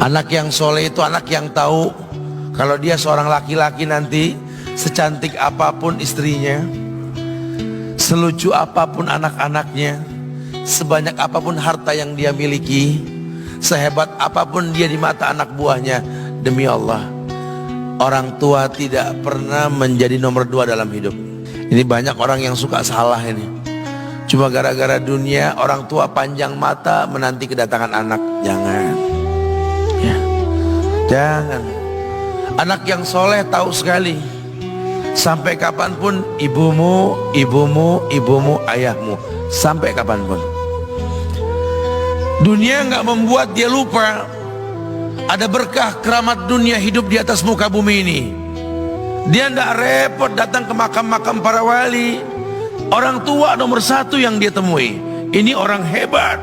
Anak yang soleh itu anak yang tahu kalau dia seorang laki-laki nanti, secantik apapun istrinya, selucu apapun anak-anaknya, sebanyak apapun harta yang dia miliki, sehebat apapun dia di mata anak buahnya, demi Allah, orang tua tidak pernah menjadi nomor dua dalam hidup. Ini banyak orang yang suka salah ini. Cuma gara-gara dunia, orang tua panjang mata menanti kedatangan anak. Jangan ya. Jangan. Anak yang soleh tahu sekali, sampai kapanpun ibumu, ayahmu, sampai kapanpun. Dunia nggak membuat dia lupa ada berkah keramat dunia hidup di atas muka bumi ini. Dia nggak repot datang ke makam-makam para wali. Orang tua nomor satu yang dia temui. Ini orang hebat.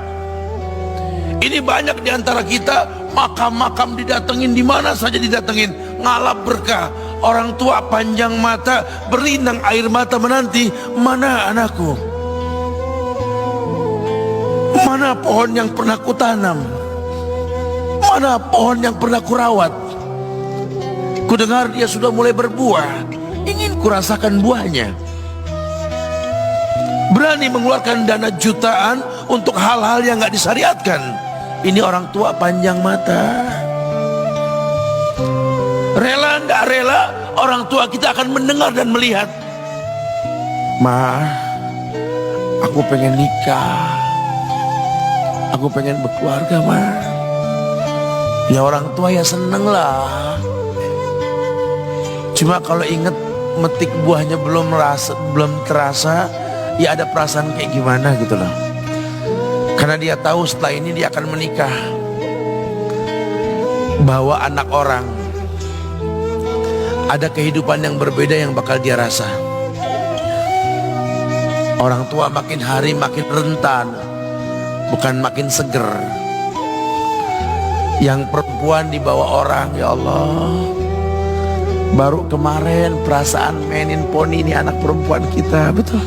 Ini banyak di antara kita, makam-makam didatengin, di mana saja didatengin, ngalap berkah. Orang tua panjang mata, berlinang air mata menanti, mana anakku? Mana pohon yang pernah kutanam? Mana pohon yang pernah kurawat? Kudengar dia sudah mulai berbuah, ingin kurasakan buahnya. Berani mengeluarkan dana jutaan untuk hal-hal yang gak disyariatkan. Ini orang tua panjang mata. Rela nggak rela, orang tua kita akan mendengar dan melihat. Ma, aku pengen nikah, aku pengen berkeluarga, ma. Ya orang tua ya seneng lah. Cuma kalau inget metik buahnya belum terasa, ya ada perasaan kayak gimana gitu loh. Karena dia tahu setelah ini dia akan menikah. Bahwa anak orang ada kehidupan yang berbeda yang bakal dia rasa. Orang tua makin hari makin rentan, bukan makin seger. Yang perempuan dibawa orang, ya Allah. Baru kemarin perasaan mainin poni ini anak perempuan kita, betul.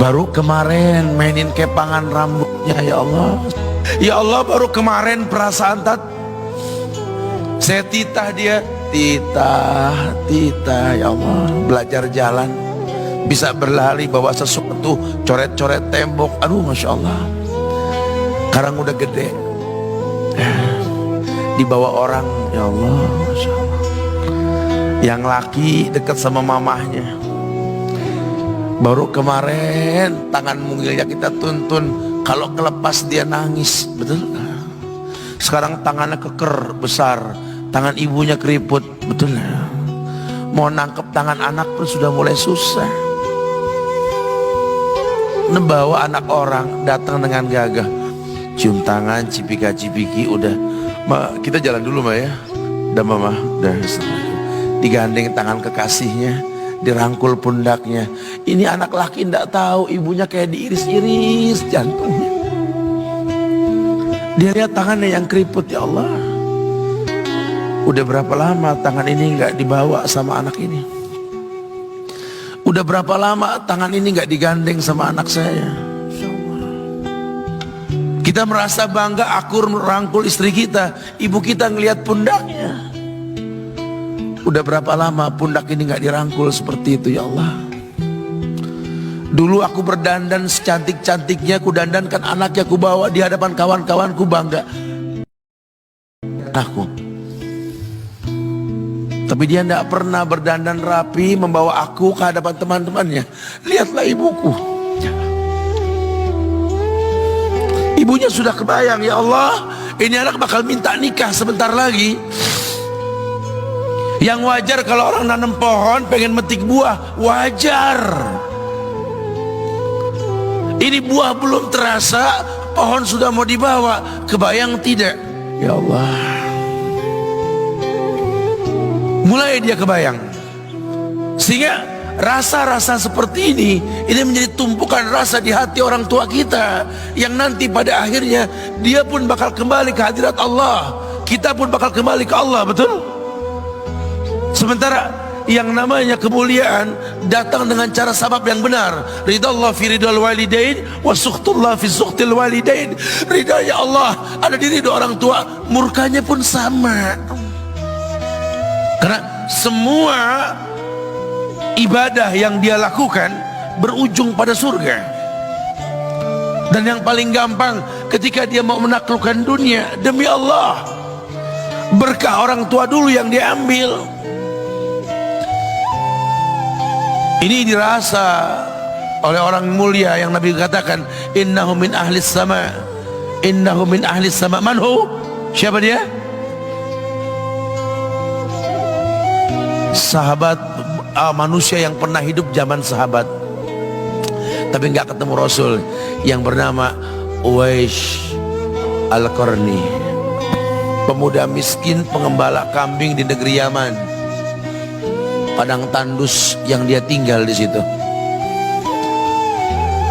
Baru kemarin mainin kepangan rambutnya, ya Allah. Ya Allah, baru kemarin perasaan saya titah dia, titah, ya Allah. Belajar jalan, bisa berlari bawa sesuatu, coret-coret tembok, aduh Masya Allah. Sekarang udah gede, dibawa orang, ya Allah, Masya Allah. Yang laki dekat sama mamahnya. Baru kemarin tangan mungilnya kita tuntun, kalau kelepas dia nangis, betul? Sekarang tangannya keker besar, tangan ibunya keriput, betul? Mau nangkep tangan anak pun sudah mulai susah. Membawa anak orang datang dengan gagah, cium tangan, cipika-cipiki, udah. Ma, kita jalan dulu, Ma ya. Udah mama, udah. Digandeng tangan kekasihnya, dirangkul pundaknya. Ini anak laki ndak tahu ibunya kayak diiris-iris jantungnya. Dia lihat tangannya yang keriput, ya Allah. Udah berapa lama tangan ini nggak dibawa sama anak ini? Udah berapa lama tangan ini nggak digandeng sama anak saya? Kita merasa bangga akur merangkul istri kita, ibu kita ngelihat pundaknya. Udah berapa lama pundak ini nggak dirangkul seperti itu, ya Allah. Dulu aku berdandan secantik-cantiknya, ku dandankan anaknya, ku bawa di hadapan kawan-kawanku, bangga aku. Tapi dia tidak pernah berdandan rapi membawa aku ke hadapan teman-temannya. Lihatlah ibuku. Ibunya sudah kebayang, ya Allah, ini anak bakal minta nikah sebentar lagi. Yang wajar kalau orang nanam pohon pengen metik buah, wajar. Ini buah belum terasa, pohon sudah mau dibawa. Kebayang tidak? Ya Allah. Mulai dia kebayang. Sehingga rasa-rasa seperti ini menjadi tumpukan rasa di hati orang tua kita, yang nanti pada akhirnya dia pun bakal kembali ke hadirat Allah, kita pun bakal kembali ke Allah, betul? Sementara yang namanya kemuliaan datang dengan cara sabab yang benar. Ridallah fi ridal walidain wa sukhtullah fi sukhtil walidain. Ridha Allah ada di ridha orang tua, murkanya pun sama. Karena semua ibadah yang dia lakukan berujung pada surga. Dan yang paling gampang ketika dia mau menaklukkan dunia, demi Allah, berkah orang tua dulu yang dia ambil. Ini dirasa oleh orang mulia yang Nabi katakan, innahu min ahlis sama, innahu min ahlis sama. Manhu? Siapa dia? Sahabat, manusia yang pernah hidup zaman sahabat tapi nggak ketemu Rasul, yang bernama Uwais Al-Qarni, pemuda miskin pengembala kambing di negeri Yaman. Padang tandus yang dia tinggal di situ,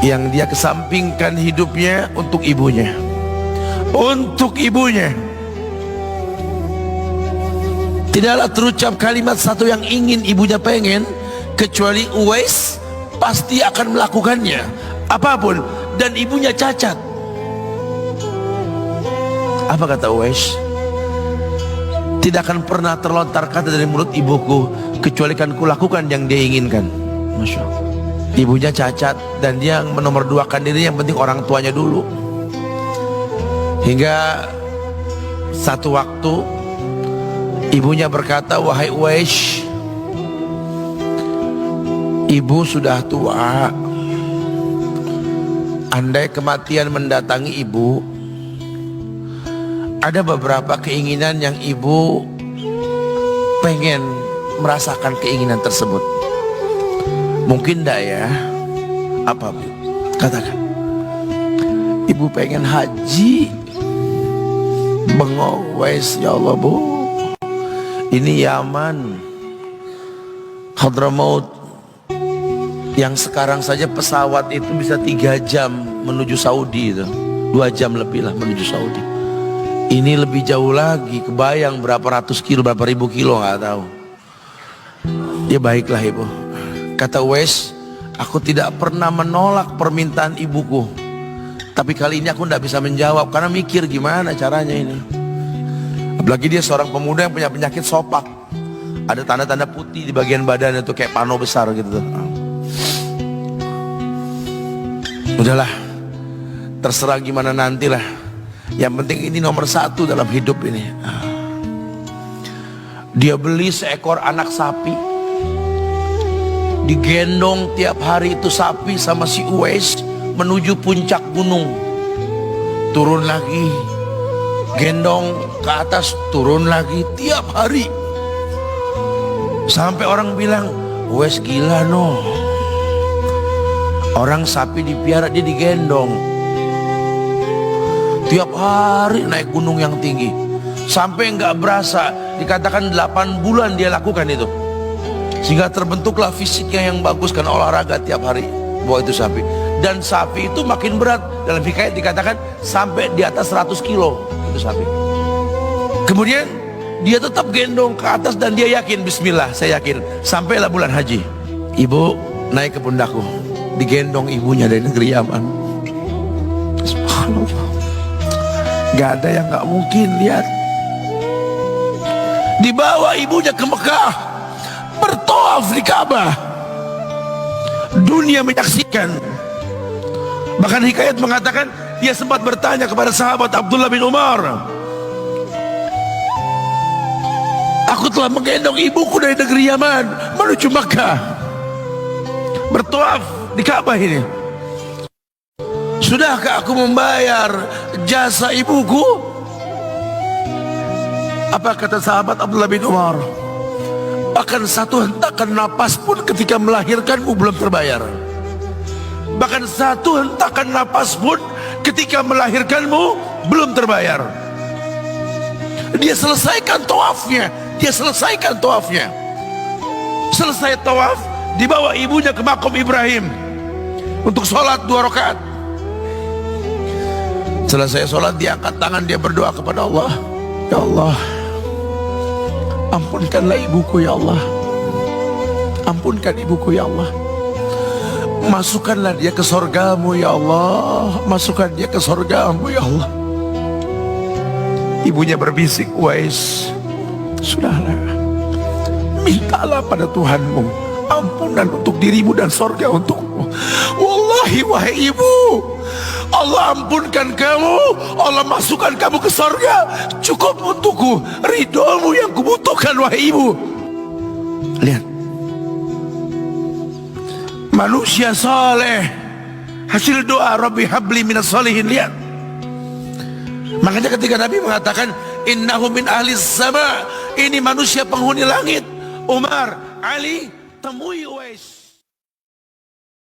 yang dia kesampingkan hidupnya untuk ibunya, untuk ibunya. Tidaklah terucap kalimat satu yang ingin ibunya pengen, kecuali Uwais pasti akan melakukannya apapun, dan ibunya cacat. Apa kata Uwais? Tidak akan pernah terlontar kata dari mulut ibuku kecuali kan kulakukan yang dia inginkan. Masya Allah. Ibunya cacat dan dia menomorduakan diri, yang penting orang tuanya dulu. Hingga satu waktu ibunya berkata, wahai Uwais, ibu sudah tua. Andai kematian mendatangi ibu, ada beberapa keinginan yang ibu pengen merasakan keinginan tersebut. Mungkin enggak ya? Apa Bu? Katakan. Ibu pengen haji. Bengok Wais, ya Allah Bu, ini Yaman, Hadramaut, yang sekarang saja pesawat itu bisa 3 jam menuju Saudi itu, 2 jam lebih lah menuju Saudi. Ini lebih jauh lagi, kebayang berapa ratus kilo, berapa ribu kilo nggak tahu. Ya baiklah ibu, kata Uwais, aku tidak pernah menolak permintaan ibuku, tapi kali ini aku tidak bisa menjawab karena mikir gimana caranya ini. Apalagi dia seorang pemuda yang punya penyakit sopak, ada tanda-tanda putih di bagian badan itu kayak pano besar gitu tuh. Udahlah, terserah gimana nantilah. Yang penting ini nomor 1 dalam hidup ini. Dia beli seekor anak sapi, digendong tiap hari itu sapi sama si Uwais menuju puncak gunung, turun lagi, gendong ke atas, turun lagi tiap hari. Sampai orang bilang, Uwais gila no, orang sapi dipiara dia digendong tiap hari naik gunung yang tinggi, sampai nggak berasa dikatakan 8 bulan dia lakukan itu, sehingga terbentuklah fisiknya yang bagus karena olahraga tiap hari bawa itu sapi. Dan sapi itu makin berat, dalam hikayat dikatakan sampai di atas 100 kilo itu sapi. Kemudian dia tetap gendong ke atas dan dia yakin, bismillah saya yakin, sampailah bulan haji, ibu naik ke pundakku, digendong ibunya dari negeri Yaman. Subhanallah, gak ada yang gak mungkin. Lihat, dibawa ibunya ke Mekah, bertawaf di Ka'bah, dunia menyaksikan. Bahkan hikayat mengatakan dia sempat bertanya kepada sahabat Abdullah bin Umar, aku telah menggendong ibuku dari negeri Yaman menuju Mekah, bertawaf di Ka'bah ini, sudahkah aku membayar jasa ibuku? Apa kata sahabat Abdullah bin Umar? Bahkan satu hentakan napas pun ketika melahirkanmu belum terbayar. Bahkan satu hentakan napas pun ketika melahirkanmu belum terbayar. Dia selesaikan tawafnya, dia selesaikan tawafnya. Selesai tawaf, dibawa ibunya ke makom Ibrahim untuk sholat 2 rakaat. Selesai sholat, dia angkat tangan, dia berdoa kepada Allah, ya Allah, ampunkanlah ibuku ya Allah. Ampunkan ibuku ya Allah. Masukkanlah dia ke sorgamu ya Allah. Masukkan dia ke sorgamu ya Allah. Ibunya berbisik, Uwais, sudahlah, mintalah pada Tuhanmu ampunan untuk dirimu dan sorga untukmu. Wallahi wahai ibu, Allah ampunkan kamu, Allah masukkan kamu ke sorga, cukup untukku, ridhomu yang kubutuhkan wahai ibu. Lihat, manusia saleh, hasil doa Rabbi habli minas solihin. Lihat, makanya ketika Nabi mengatakan innahu min ahli sama, ini manusia penghuni langit, Umar, Ali, temui Uwais.